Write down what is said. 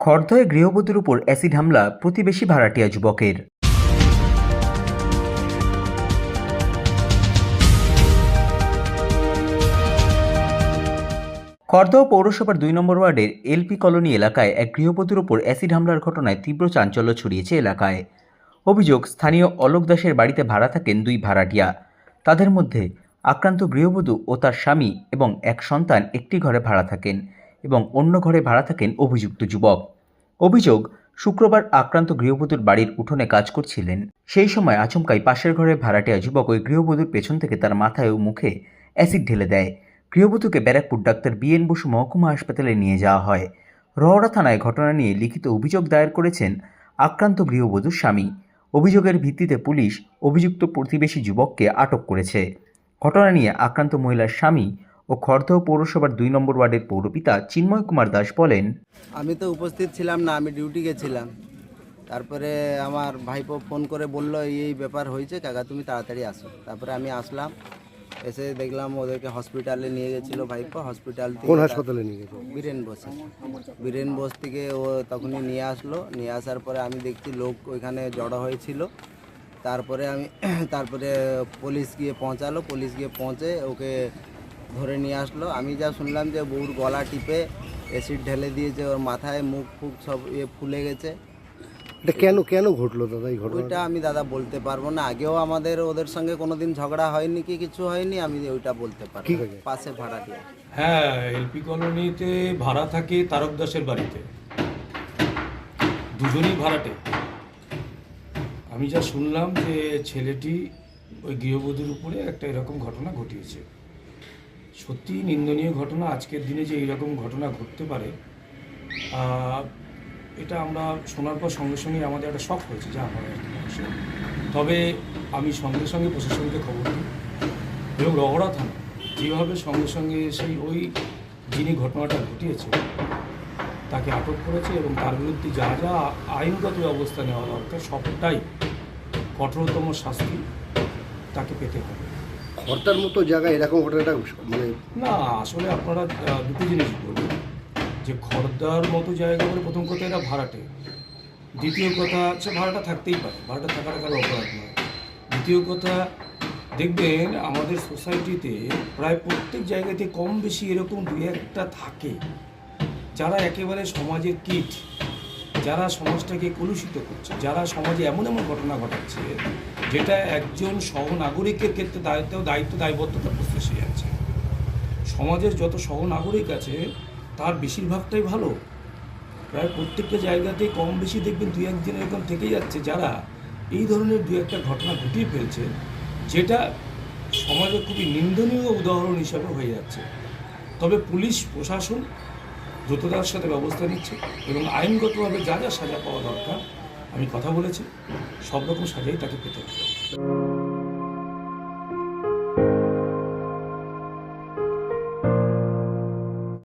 খড়দহে গৃহবধূর উপর অ্যাসিড হামলা প্রতিবেশী ভাড়াটিয়া যুবকের। খড়দহ পৌরসভার ২ নম্বর ওয়ার্ডের এলপি কলোনি এলাকায় এক গৃহবধূর উপর অ্যাসিড হামলার ঘটনায় তীব্র চাঞ্চল্য ছড়িয়েছে এলাকায়। অভিযোগ, স্থানীয় অলোক দাসের বাড়িতে ভাড়া থাকেন ২ ভাড়াটিয়া। তাদের মধ্যে আক্রান্ত গৃহবধূ ও তার স্বামী এবং এক সন্তান একটি ঘরে ভাড়া থাকেন এবং অন্য ঘরে ভাড়া থাকেন অভিযুক্ত যুবক। অভিযোগ, শুক্রবার আক্রান্ত গৃহবধূর বাড়ির উঠোনে কাজ করছিলেন। সেই সময় আচমকাই পাশের ঘরের ভাড়াটিয়া যুবক ওই গৃহবধূর পেছন থেকে তার মাথায় ও মুখে অ্যাসিড ঢেলে দেয়। গৃহবধূকে ব্যারাকপুর ডাক্তার বিএন বসু মহকুমা হাসপাতালে নিয়ে যাওয়া হয়। রওড়া থানায় ঘটনা নিয়ে লিখিত অভিযোগ দায়ের করেছেন আক্রান্ত গৃহবধূর স্বামী। অভিযোগের ভিত্তিতে পুলিশ অভিযুক্ত প্রতিবেশী যুবককে আটক করেছে। ঘটনা নিয়ে আক্রান্ত মহিলার স্বামী ও খড়দহ পৌরসভার ২ নম্বর ওয়ার্ডের পৌরপিতা চিন্ময় কুমার দাস বলেন, আমি তো উপস্থিত ছিলাম না, আমি ডিউটি গেছিলাম। তারপরে আমার ভাইপো ফোন করে বলল এই ব্যাপার হয়েছে কাকা, তুমি তাড়াতাড়ি আসো। তারপরে আমি আসলাম, এসে দেখলাম ওদেরকে হসপিটালে নিয়ে গেছিলো ভাইপো। হসপিটাল থেকে কোন হাসপাতালে নিয়ে গেছে? বীরেন বোস থেকে ও তখনই নিয়ে আসলো। নিয়ে আসার পরে আমি দেখছি লোক ওইখানে জড়ো হয়েছিল। তারপরে পুলিশ গিয়ে পৌঁছালো। পুলিশ গিয়ে পৌঁছে ওকে ধরে নিয়ে আসলো। আমি যা শুনলাম যে বউর গলা টিপে অ্যাসিড ঢেলে দিয়েছে, ওর মাথায় মুখ ফুক সব ফুলে গেছে। এটা কেন ঘটলো দাদা এই ঘটনা? ওইটা আমি দাদা বলতে পারবো না। আগেও আমাদের ওদের সঙ্গে কোনোদিন ঝগড়া হয়নি কি কিছু হয়নি, আমি ওইটা বলতে পারবো। পাশে ভাড়া দিয়ে, হ্যাঁ, এলপি কলোনিতে ভাড়া থাকে তারক দাসের বাড়িতে, দুজনেই ভাড়াটে। আমি যা শুনলাম যে ছেলেটি ওই গৃহবধূর উপরে একটা এরকম ঘটনা ঘটিয়েছে। সত্যি নিন্দনীয় ঘটনা। আজকের দিনে যে এইরকম ঘটনা ঘটতে পারে, এটা আমরা শোনার পর সঙ্গে সঙ্গে আমাদের একটা শক হয়েছে, যা হয় আর কি মানুষের। তবে আমি সঙ্গে সঙ্গে প্রশাসনকে খবর দিই এবং রওড়া থানা যেভাবে সঙ্গে সঙ্গে সেই ওই যিনি ঘটনাটা ঘটিয়েছে তাকে আটক করেছে এবং তার বিরুদ্ধে যা যা আইনগত ব্যবস্থা নেওয়া দরকার সবটাই কঠোরতম শাস্তি তাকে পেতে হবে। খড়দার মতো জায়গায় এরকম ঘটনাটা মানে না, আসলে আপনারা দুটো জিনিস বলবেন যে খড়দার মতো জায়গা বলে প্রথম কথা এরা ভাড়াটে, দ্বিতীয় কথা হচ্ছে ভাড়াটা থাকতেই পারে, ভাড়াটা থাকার কারো অপরাধ নয়। দ্বিতীয় কথা, দেখবেন আমাদের সোসাইটিতে প্রায় প্রত্যেক জায়গাতে কম বেশি এরকম দুই একটা থাকে যারা একেবারে সমাজের কীট, যারা সমাজটাকে কলুষিত করছে, যারা সমাজে এমন এমন ঘটনা ঘটাচ্ছে যেটা একজন সহনাগরিকের ক্ষেত্রে দায়বদ্ধতা বুঝতে সে যাচ্ছে। সমাজের যত সহনাগরিক আছে তার বেশিরভাগটাই ভালো। প্রায় প্রত্যেকটা জায়গাতেই কম বেশি দেখবেন দুই একজন এরকম থেকে যাচ্ছে যারা এই ধরনের দু একটা ঘটনা ঘটিয়ে ফেলছে, যেটা সমাজে খুবই নিন্দনীয় উদাহরণ হিসাবে হয়ে যাচ্ছে। তবে পুলিশ প্রশাসন দ্রুততার সাথে ব্যবস্থা নিচ্ছে এবং আইনগতভাবে যা যা সাজা পাওয়া দরকার, আমি কথা বলেছি, সব রকম সাজাই তাকে পেতে হবে।